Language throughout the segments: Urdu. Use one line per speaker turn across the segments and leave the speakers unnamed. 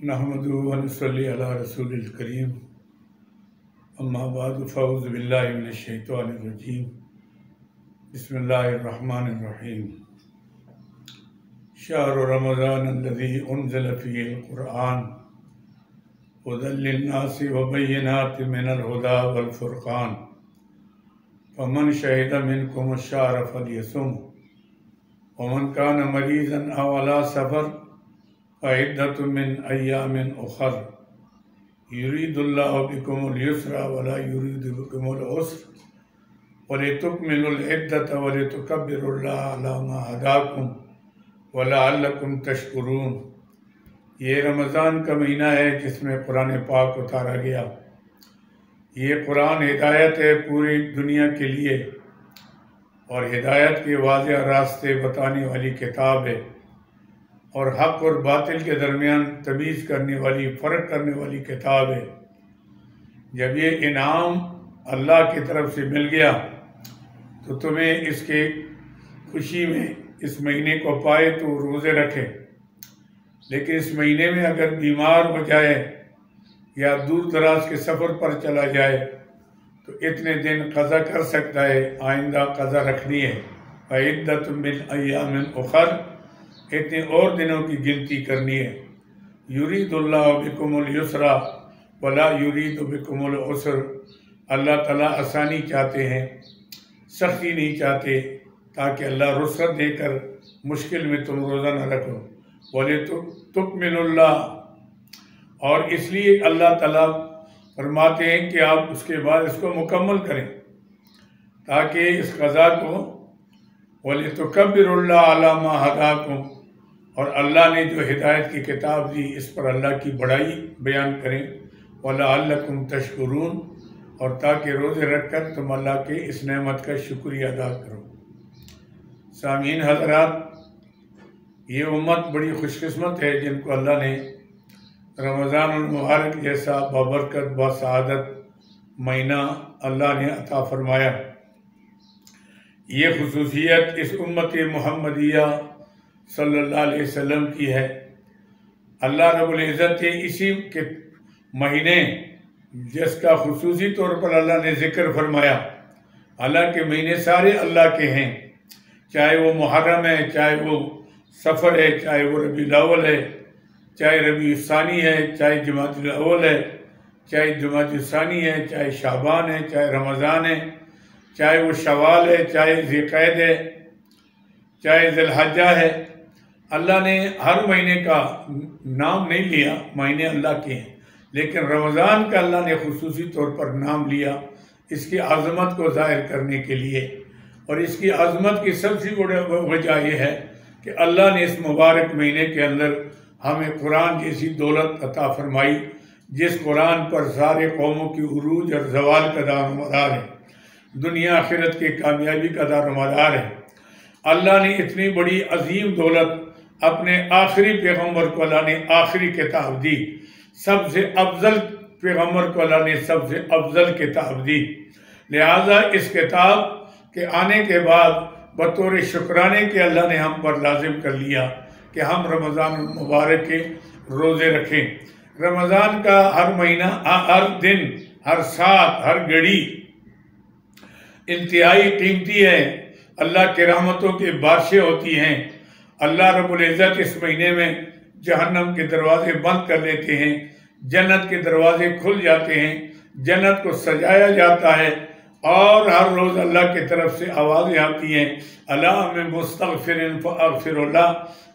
نحمدہ و نصلی علی رسول الکریم اما بعد فاعوذ باللہ من الشیطان الرجیم بسم اللہ الرحمن الرحیم شہر رمضان الذی انزل فیہ القرآن ھدی للناس وبینات من الھدی والفرقان فمن شہد منکم الشہر فلیصم ومن کان مریضا او علی سفر فعدۃ من ایام اخر یرید اللہ بکم اليسر ولا یرید بکم العسر ولتکملوا العدۃ ولتکبروا اللہ علی ما ھداکم ولعلکم تشکرون۔ یہ رمضان کا مہینہ ہے جس میں قرآن پاک اتارا گیا۔ یہ قرآن ہدایت ہے پوری دنیا کے لیے اور ہدایت کے واضح راستے بتانے والی کتاب ہے اور حق اور باطل کے درمیان تمیز کرنے والی، فرق کرنے والی کتاب ہے۔ جب یہ انعام اللہ کی طرف سے مل گیا تو تمہیں اس کے خوشی میں اس مہینے کو پائے تو روزے رکھے، لیکن اس مہینے میں اگر بیمار ہو جائے یا دور دراز کے سفر پر چلا جائے تو اتنے دن قضا کر سکتا ہے، آئندہ قضا رکھنی ہے۔ فعدۃ من ایام اخر، اتنے اور دنوں کی گنتی کرنی ہے۔ یرید اللہ بکم اليسر ولا یرید بکم العسر، اللہ تعالیٰ آسانی چاہتے ہیں، سختی نہیں چاہتے، تاکہ اللہ رخصت دے کر مشکل میں تم روزہ نہ رکھو۔ وَلِتُکْمِلُوا اللَّهَ، اور اس لیے اللہ تعالیٰ فرماتے ہیں کہ آپ اس کے بعد اس کو مکمل کریں تاکہ اس قضا کو وَلِتُكَبِّرُوا اللَّهَ عَلَى مَا هَدَاكُمْ، اور اللہ نے جو ہدایت کی کتاب دی اس پر اللہ کی بڑائی بیان کریں۔ وَلَعَلَّكُمْ تَشْكُرُونَ، اور تاکہ روزے رکھ کر تم اللہ کے اس نعمت کا شکریہ ادا کرو۔ سامعین حضرات، یہ امت بڑی خوش قسمت ہے جن کو اللہ نے رمضان المبارک جیسا بابرکت بسعادت مہینہ اللہ نے عطا فرمایا۔ یہ خصوصیت اس امت محمدیہ صلی اللہ علیہ وسلم کی ہے۔ اللہ رب العزت نے اسی کے مہینے جس کا خصوصی طور پر اللہ نے ذکر فرمایا، اللہ کے مہینے سارے اللہ کے ہیں، چاہے وہ محرم ہے، چاہے وہ سفر ہے، چاہے وہ ربیع الاول ہے، چاہے ربیع الثانی ہے، چاہے جمادی الاول ہے، چاہے جمادی الثانی ہے، چاہے شعبان ہے، چاہے رمضان ہے، چاہے وہ شوال ہے، چاہے ذی القعدہ ہے، چاہے ذی الحجہ ہے۔ اللہ نے ہر مہینے کا نام نہیں لیا، مہینے اللہ کے ہیں، لیکن رمضان کا اللہ نے خصوصی طور پر نام لیا اس کی عظمت کو ظاہر کرنے کے لیے۔ اور اس کی عظمت کی سب سے بڑی وجہ یہ ہے کہ اللہ نے اس مبارک مہینے کے اندر ہمیں قرآن جیسی دولت عطا فرمائی، جس قرآن پر سارے قوموں کی عروج اور زوال کا دار و مدار ہے، دنیا آخرت کی کامیابی کا دار و مدار ہے۔ اللہ نے اتنی بڑی عظیم دولت اپنے آخری پیغمبر کو اللہ نے آخری کتاب دی، سب سے افضل پیغمبر کو اللہ نے سب سے افضل کتاب دی، لہذا اس کتاب کے آنے کے بعد بطور شکرانے کے اللہ نے ہم پر لازم کر لیا کہ ہم رمضان المبارک کے روزے رکھیں۔ رمضان کا ہر مہینہ، ہر دن، ہر ساتھ، ہر گھڑی انتہائی قیمتی ہے، اللہ کی رحمتوں کی بارشیں ہوتی ہیں۔ اللہ رب العزت اس مہینے میں جہنم کے دروازے بند کر لیتے ہیں، جنت کے دروازے کھل جاتے ہیں، جنت کو سجایا جاتا ہے، اور ہر روز اللہ کی طرف سے آوازیں آتی ہیں، الا من مستغفر فاغفر اللہ،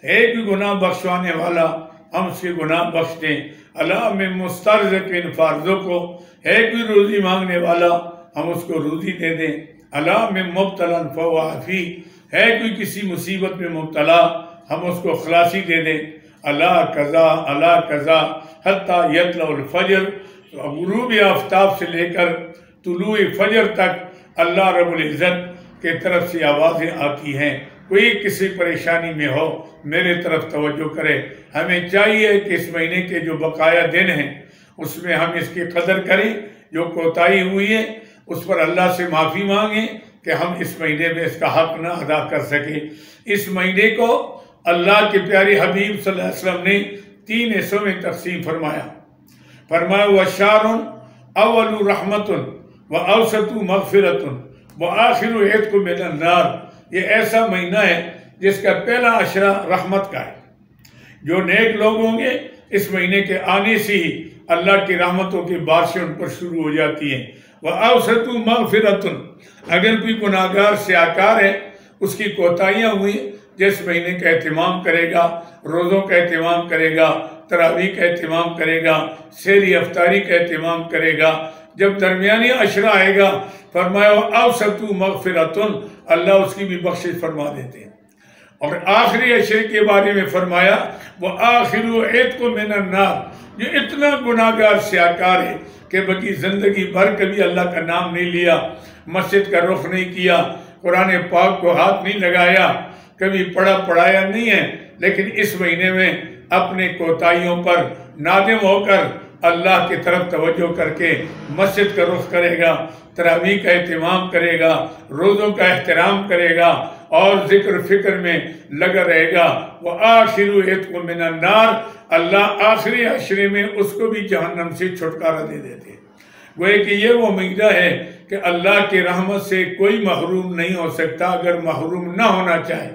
ہے کوئی گناہ بخشوانے والا ہم اس کے گناہ بخش دیں، الا من مسترزق فارزقہ، ہے کوئی روزی مانگنے والا ہم اس کو روزی دے دیں، الا من مبتلا فہو عافی، ہے کوئی کسی مصیبت میں مبتلا ہم اس کو خلاصی دے دیں، اللہ قضا حتیٰ یطلع الفجر، غروب آفتاب سے لے کر طلوع فجر تک اللہ رب العزت کی طرف سے آوازیں آتی ہیں۔ کوئی کسی پریشانی میں ہو میرے طرف توجہ کرے۔ ہمیں چاہیے کہ اس مہینے کے جو بقایا دن ہیں اس میں ہم اس کی قدر کریں، جو کوتاہی ہوئی ہے اس پر اللہ سے معافی مانگیں کہ ہم اس مہینے میں اس کا حق نہ ادا کر سکیں۔ اس مہینے کو اللہ کے پیارے حبیب صلی اللہ علیہ وسلم نے 3 حصوں میں تقسیم فرمایا۔ فرمایا وَشَارٌ اول رحمت وَأَوْسَطُ مغفرت وَآخِرُ عِتْقٌ مِنَ النَّارِ، یہ ایسا مہینہ ہے جس کا پہلا عشرہ رحمت کا ہے۔ جو نیک لوگ ہوں گے اس مہینے کے آنے سے ہی اللہ کی رحمتوں کی بارشیں ان پر شروع ہو جاتی ہیں۔ وَأَوْسَطُ مَغْفِرَةٌ، اگر کوئی گناہگار سیاکار ہے، اس کی کوتاہیاں ہوئی، جس مہینے کا اہتمام کرے گا، روزوں کا اہتمام کرے گا، تراویح کا اہتمام کرے گا، سحری افطاری کا اہتمام کرے گا، جب درمیانی عشرہ آئے گا فرمایا وَأَوْسَطُ مَغْفِرَةٌ، اللہ اس کی بھی بخشش فرما دیتے ہیں۔ اور آخری عشرے کے بارے میں فرمایا وَآخِرُ عِتْقٌ مِنَ النَّارِ، جو اتنا گناہگار سیاکار ہے کہ بکی زندگی بھر کبھی اللہ کا نام نہیں لیا، مسجد کا رخ نہیں کیا، قرآن پاک کو ہاتھ نہیں لگایا، کبھی پڑھایا نہیں ہے، لیکن اس مہینے میں اپنے کوتاہیوں پر نادم ہو کر اللہ کی طرف توجہ کر کے مسجد کا رخ کرے گا، تراویح کا اہتمام کرے گا، روزوں کا احترام کرے گا اور ذکر فکر میں لگا رہے گا، وَآخِرُ عِتْقٌ مِنَ النَّارِ، اللہ آخری عشرے میں اس کو بھی جہنم سے چھٹکارا دے دیتے ہیں۔ گوئے کہ یہ وہ مہینہ ہے کہ اللہ کی رحمت سے کوئی محروم نہیں ہو سکتا اگر محروم نہ ہونا چاہے۔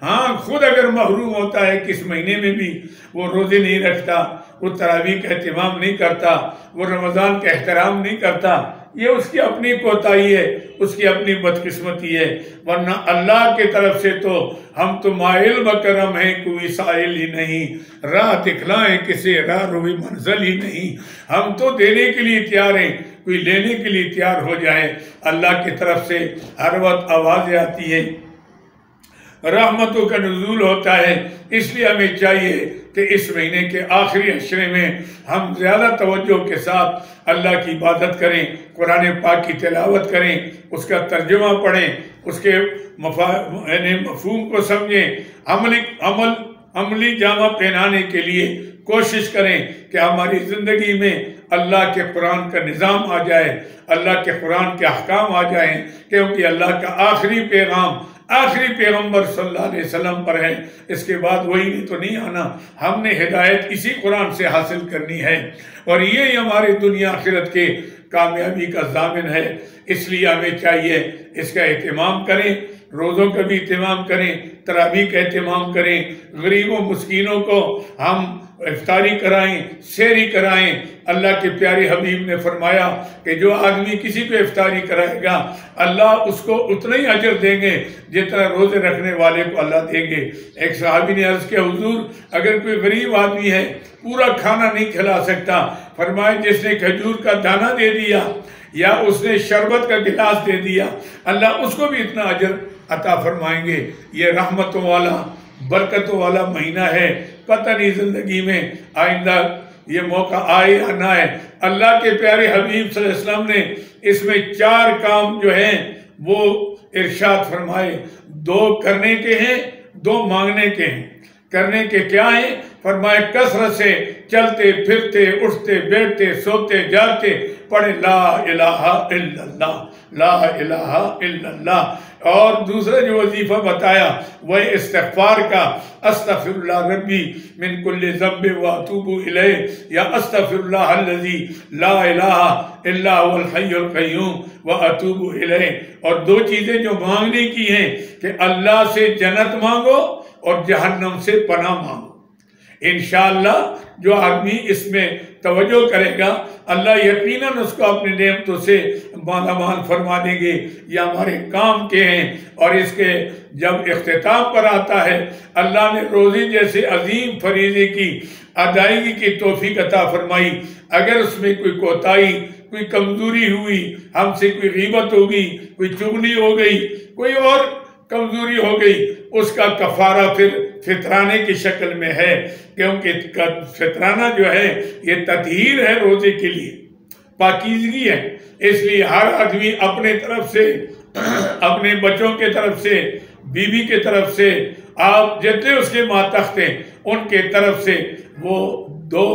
ہاں، خود اگر محروم ہوتا ہے کہ اس مہینے میں بھی وہ روزے نہیں رکھتا، وہ تراویح کا اہتمام نہیں کرتا، وہ رمضان کا احترام نہیں کرتا، یہ اس کی اپنی کوتاہی ہے، اس کی اپنی بدقسمتی ہے، ورنہ اللہ کی طرف سے تو ہم تو مائل بکرم ہیں، کوئی سائل ہی نہیں، راہ دکھلائیں کسے راہ روی منزل ہی نہیں، ہم تو دینے کے لیے تیار ہیں، کوئی لینے کے لیے تیار ہو جائے۔ اللہ کی طرف سے ہر وقت آوازیں آتی ہیں، رحمتوں کا نزول ہوتا ہے، اس لیے ہمیں چاہیے کہ اس مہینے کے آخری عشرے میں ہم زیادہ توجہ کے ساتھ اللہ کی عبادت کریں، قرآن پاک کی تلاوت کریں، اس کا ترجمہ پڑھیں، اس کے مفہوم کو سمجھیں، عملی جامہ پہنانے کے لیے کوشش کریں کہ ہماری زندگی میں اللہ کے قرآن کا نظام آ جائے، اللہ کے قرآن کے احکام آ جائیں، کیونکہ اللہ کا آخری پیغام آخری پیغمبر صلی اللہ علیہ وسلم پر ہے، اس کے بعد وہی نہیں تو نہیں آنا، ہم نے ہدایت اسی قرآن سے حاصل کرنی ہے، اور یہی ہماری دنیا آخرت کے کامیابی کا ضامن ہے۔ اس لیے ہمیں چاہیے اس کا اہتمام کریں، روزوں کا بھی اہتمام کریں، تراویح کا اہتمام کریں، غریبوں مسکینوں کو ہم افطاری کرائیں، سحری کرائیں۔ اللہ کے پیارے حبیب نے فرمایا کہ جو آدمی کسی کو افطاری کرائے گا اللہ اس کو اتنا ہی اجر دیں گے جتنا روزے رکھنے والے کو اللہ دیں گے۔ ایک صحابی نے عرض کیا حضور اگر کوئی غریب آدمی ہے پورا کھانا نہیں کھلا سکتا، فرمایا جس نے کھجور کا دانہ دے دیا یا اس نے شربت کا گلاس دے دیا اللہ اس کو بھی اتنا اجر عطا فرمائیں گے۔ یہ رحمتوں والا برکتوں والا مہینہ ہے، پتہ نہیں زندگی میں آئندہ یہ موقع آئے یا نہ آئے۔ اللہ کے پیارے حبیب صلی اللہ علیہ وسلم نے اس میں 4 کام جو ہیں وہ ارشاد فرمائے، 2 کرنے کے ہیں، 2 مانگنے کے ہیں۔ کرنے کے کیا ہیں؟ فرمائے کثرت سے چلتے پھرتے اٹھتے بیٹھتے سوتے جاگتے پڑھے لا الہ الا اللہ، لا الہ الا اللہ۔ اور دوسرا جو وظیفہ بتایا وہ استغفار کا، استغفر اللہ ربی من کل ذنب واتوب الیہ، یا استغفر اللہ الذی لا الہ الا هو الحی القیوم واتوب الیہ۔ اور 2 چیزیں جو مانگنے کی ہیں کہ اللہ سے جنت مانگو اور جہنم سے پناہ مانگو۔ انشاءاللہ جو آدمی اس میں توجہ کرے گا اللہ یقیناً اس کو اپنے نعمتوں سے مالا مال فرما دیں گے۔ یہ ہمارے کام کے ہیں، اور اس کے جب اختتام پر آتا ہے اللہ نے روزے جیسے عظیم فریضے کی ادائیگی کی توفیق عطا فرمائی، اگر اس میں کوئی کوتاہی کوئی کمزوری ہوئی، ہم سے کوئی غیبت ہو گئی، کوئی چغلی ہو گئی، کوئی اور کمزوری ہو گئی، اس کا کفارہ پھر فطرانے کی شکل میں ہے، کیونکہ فطرانہ جو ہے یہ تطہیر ہے، روزے کے لیے پاکیزگی ہے۔ اس لیے ہر آدمی اپنے طرف سے، اپنے بچوں کے طرف سے، بیوی کے طرف سے، آپ جتنے اس کے ماتحت ہیں ان کے طرف سے وہ 2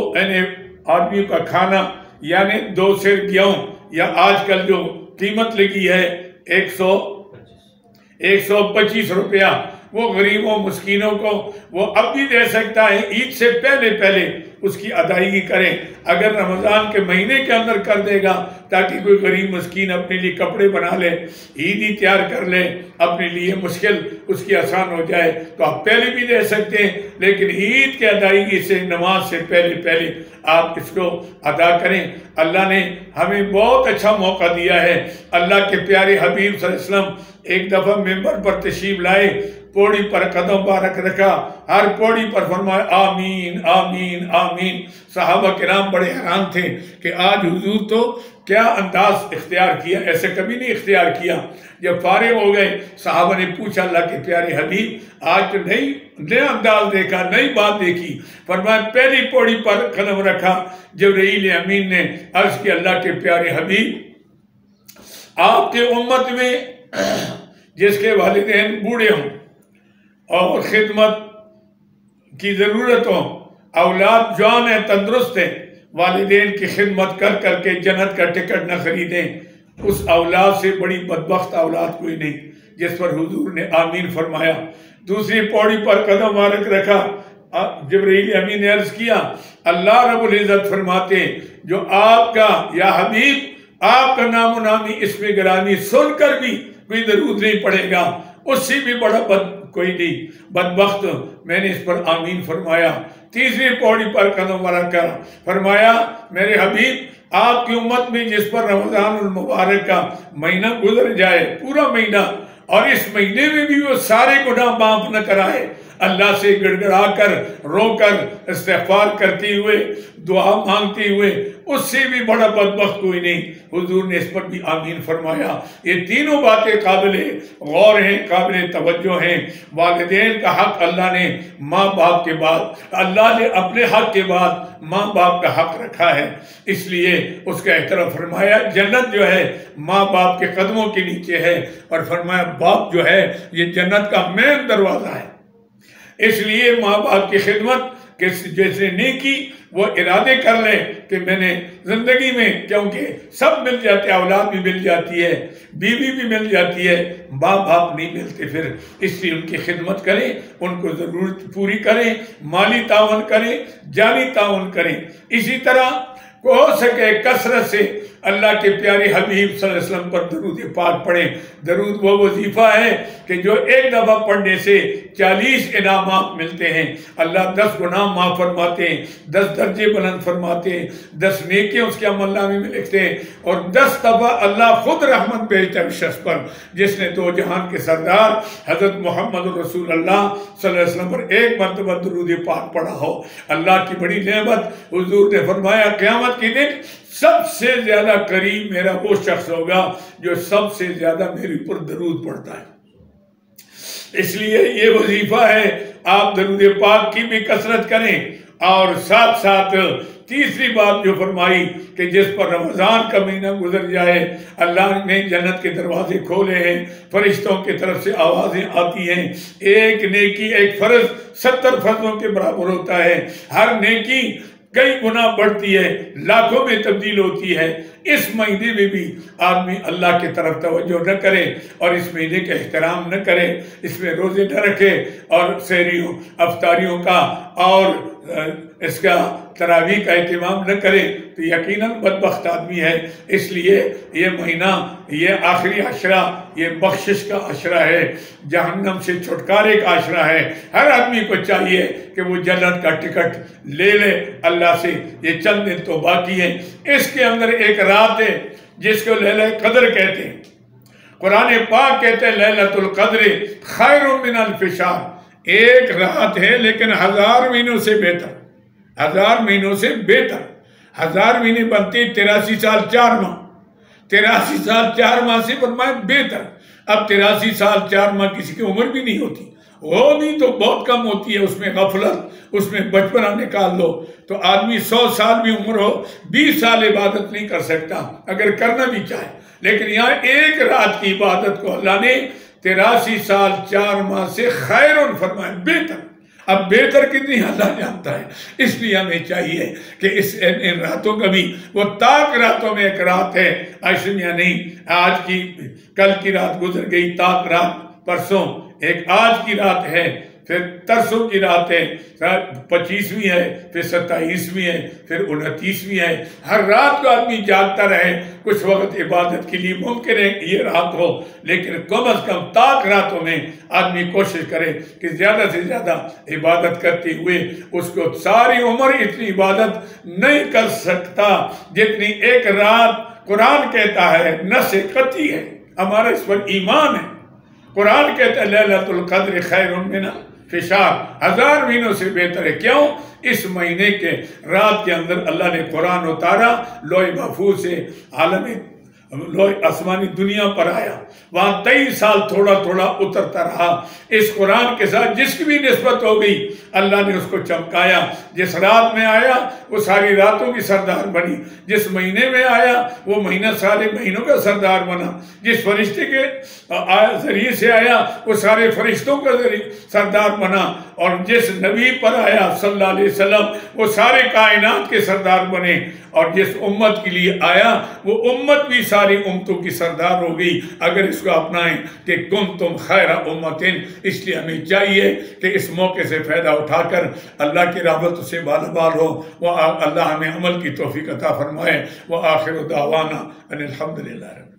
آدمیوں کا کھانا یعنی 2 سیر گیہوں، یا آج کل جو قیمت لگی ہے 125 روپیہ، وہ غریبوں مسکینوں کو وہ اب بھی دے سکتا ہے، عید سے پہلے پہلے اس کی ادائیگی کریں۔ اگر رمضان کے مہینے کے اندر کر دے گا تاکہ کوئی غریب مسکین اپنے لیے کپڑے بنا لے، عیدی تیار کر لے، اپنے لیے مشکل اس کی آسان ہو جائے، تو آپ پہلے بھی دے سکتے ہیں، لیکن عید کے ادائیگی سے، نماز سے پہلے پہلے آپ اس کو ادا کریں۔ اللہ نے ہمیں بہت اچھا موقع دیا ہے۔ اللہ کے پیارے حبیب صلی اللہ علیہ وسلم ایک دفعہ ممبر پر تشریف لائے، پوڑی پر قدم مبارک رکھا، ہر پوڑی پر فرمایا آمین آمین آمین۔ صحابہ کرام بڑے حیران تھے کہ آج حضور تو کیا انداز اختیار کیا، ایسے کبھی نہیں اختیار کیا۔ جب فارغ ہو گئے صحابہ نے پوچھا اللہ کے پیارے حبیب آج تو نیا انداز دیکھا، نئی بات دیکھی۔ فرمایا پہلی پوڑی پر قدم رکھا، جبرائیل امین نے عرض کی اللہ کے پیارے حبیب آپ کے امت میں جس کے والدین بوڑھے ہوں اور خدمت کی ضرورت ہو، اولاد جوان ہے، تندرست ہے، والدین کی خدمت کر کر کے جنت کا ٹکٹ نہ خریدیں، اس اولاد سے بڑی بدبخت اولاد کوئی نہیں، جس پر حضور نے آمین فرمایا۔ دوسری پوڑی پر قدم مبارک رکھا، جبرائیل امین نے عرض کیا اللہ رب العزت فرماتے ہیں جو آپ کا یا حبیب آپ کا نام و نامی اسم گرامی سن کر بھی کوئی درود نہیں پڑے گا، اس سے بھی بڑا کوئی نہیں بدبخت، میں نے اس پر آمین فرمایا۔ تیسری پوڑی پر قدم مبارک کر فرمایا میرے حبیب آپ کی امت میں جس پر رمضان المبارک کا مہینہ گزر جائے، پورا مہینہ، اور اس مہینے میں بھی وہ سارے گناہ معاف نہ کرائے، اللہ سے گڑ گڑا کر رو کر استغفار کرتے ہوئے دعا مانگتے ہوئے، اس سے بھی بڑا بدبخت کوئی نہیں، حضور نے اس پر بھی آمین فرمایا۔ یہ تینوں باتیں قابل غور ہیں، قابل توجہ ہیں۔ والدین کا حق اللہ نے ماں باپ کے بعد، اللہ نے اپنے حق کے بعد ماں باپ کا حق رکھا ہے، اس لیے اس کا احترام فرمایا۔ جنت جو ہے ماں باپ کے قدموں کے نیچے ہے، اور فرمایا باپ جو ہے یہ جنت کا مین دروازہ ہے، اس لیے ماں باپ کی خدمت جیسے نیکی وہ ارادے کر لے کہ میں نے زندگی میں، کیونکہ سب مل جاتے ہیں، اولاد بھی مل جاتی ہے، بیوی بھی مل جاتی ہے، ماں باپ نہیں ملتے، پھر اس لیے ان کی خدمت کریں، ان کو ضرورت پوری کریں، مالی تعاون کریں، جانی تعاون کریں۔ اسی طرح کو ہو سکے کثرت سے اللہ کے پیارے حبیب صلی اللہ علیہ وسلم پر درود پاک پڑھیں۔ درود وہ وظیفہ ہے کہ جو ایک دفعہ پڑھنے سے 40 انعامات ملتے ہیں، اللہ 10 گناہ معاف فرماتے ہیں، 10 درجے بلند فرماتے ہیں، 10 نیکیاں اس کے عمل نامے میں لکھتے ہیں، اور 10 دفعہ اللہ خود رحمت بھیجتا ہے اس شخص پر جس نے دو جہان کے سردار حضرت محمد رسول اللہ صلی اللہ علیہ وسلم پر ایک مرتبہ درود پاک پڑھا ہو۔ اللہ کی بڑی نعمت، حضور نے فرمایا قیامت کے دن سب سے زیادہ قریب میرا وہ شخص ہوگا جو سب سے زیادہ میرے اوپر درود پڑھتا ہے۔ اس لیے یہ وظیفہ ہے، آپ درود پاک کی بھی کثرت کریں، اور ساتھ ساتھ تیسری بات جو فرمائی کہ جس پر رمضان کا مہینہ گزر جائے اللہ نے جنت کے دروازے کھولے ہیں، فرشتوں کی طرف سے آوازیں آتی ہیں، ایک نیکی ایک فرض 70 فرضوں کے برابر ہوتا ہے، ہر نیکی کئی گنا بڑھتی ہے، لاکھوں میں تبدیل ہوتی ہے۔ اس مہینے میں بھی آدمی اللہ کی طرف توجہ نہ کرے اور اس مہینے کا احترام نہ کرے، اس میں روزے نہ رکھے اور سحریوں افطاریوں کا اور اس کا تراویح کا اہتمام نہ کرے تو یقیناً بدبخت آدمی ہے۔ اس لیے یہ مہینہ، یہ آخری عشرہ، یہ بخشش کا عشرہ ہے، جہنم سے چھٹکارے کا عشرہ ہے۔ ہر آدمی کو چاہیے کہ وہ جنت کا ٹکٹ لے لے اللہ سے، یہ چند دن تو باقی ہیں۔ اس کے اندر ایک رات ہے جس کو لیلہ قدر کہتے ہیں، قرآن پاک کہتے ہیں لیلۃ القدر خیر من الف شہر، ایک رات ہے لیکن 1000 مہینوں سے بہتر، 1000 مہینوں سے بہتر۔ 1000 مہینے بنتے 83 سال 4 ماہ، 83 سال 4 ماہ سے فرمایا بہتر۔ اب 83 سال 4 ماہ کسی کی عمر بھی نہیں ہوتی، وہ بھی تو بہت کم ہوتی ہے، اس میں غفلت، اس میں بچپنا نکال دو تو آدمی 100 سال بھی عمر ہو 20 سال عبادت نہیں کر سکتا اگر کرنا بھی چاہے، لیکن یہاں ایک رات کی عبادت کو اللہ نے 83 سال 4 ماہ سے خیرن فرمایا، بہتر۔ اب بہتر کتنی اللہ جانتا ہے، اس لیے ہمیں چاہیے کہ ان راتوں کا بھی، وہ تاک راتوں میں ایک رات ہے، عشریہ نہیں، آج کی کل کی رات گزر گئی، تاک رات پرسوں، ایک آج کی رات ہے، پھر ترسوں کی رات ہے، 25ویں ہے، پھر 27ویں ہے، پھر 29ویں ہے۔ ہر رات کو آدمی جاگتا رہے، کچھ وقت عبادت کے لیے ممکن ہے یہ رات ہو، لیکن کم از کم تاک راتوں میں آدمی کوشش کرے کہ زیادہ سے زیادہ عبادت کرتے ہوئے اس کو ساری عمر اتنی عبادت نہیں کر سکتا جتنی ایک رات قرآن کہتا ہے نص قطعی ہے، ہمارا اس پر ایمان ہے۔ قرآن کہتا ہے لیلۃ القدر خیر من فشار، 1000 مہینوں سے بہتر ہے۔ کیوں؟ اس مہینے کے رات کے اندر اللہ نے قرآن اتارا، لوح محفوظ سے عالم لوح آسمانی دنیا پر آیا، وہاں 23 سال تھوڑا تھوڑا اترتا رہا۔ اس قرآن کے ساتھ جس کی بھی نسبت ہو گئی اللہ نے اس کو چمکایا۔ جس رات میں آیا وہ ساری راتوں کی سردار بنی، جس مہینے میں آیا وہ مہینہ سارے مہینوں کا سردار بنا، جس فرشتے کے ذریعے سے آیا وہ سارے فرشتوں کا سردار بنا، اور جس نبی پر آیا صلی اللہ علیہ وسلم وہ سارے کائنات کے سردار بنے، اور جس امت کے لیے آیا وہ امت بھی ساری امتوں کی سردار ہو گئی اگر اس کو اپنائیں کہ کنتم خیر امتن۔ اس لیے ہمیں چاہیے کہ اس موقع سے فائدہ اٹھا کر اللہ کی رحمت سے بالابال ہو۔ وہ اللہ ہمیں عمل کی توفیق عطا فرمائے۔ وآخر دعوانا ان الحمدللہ رب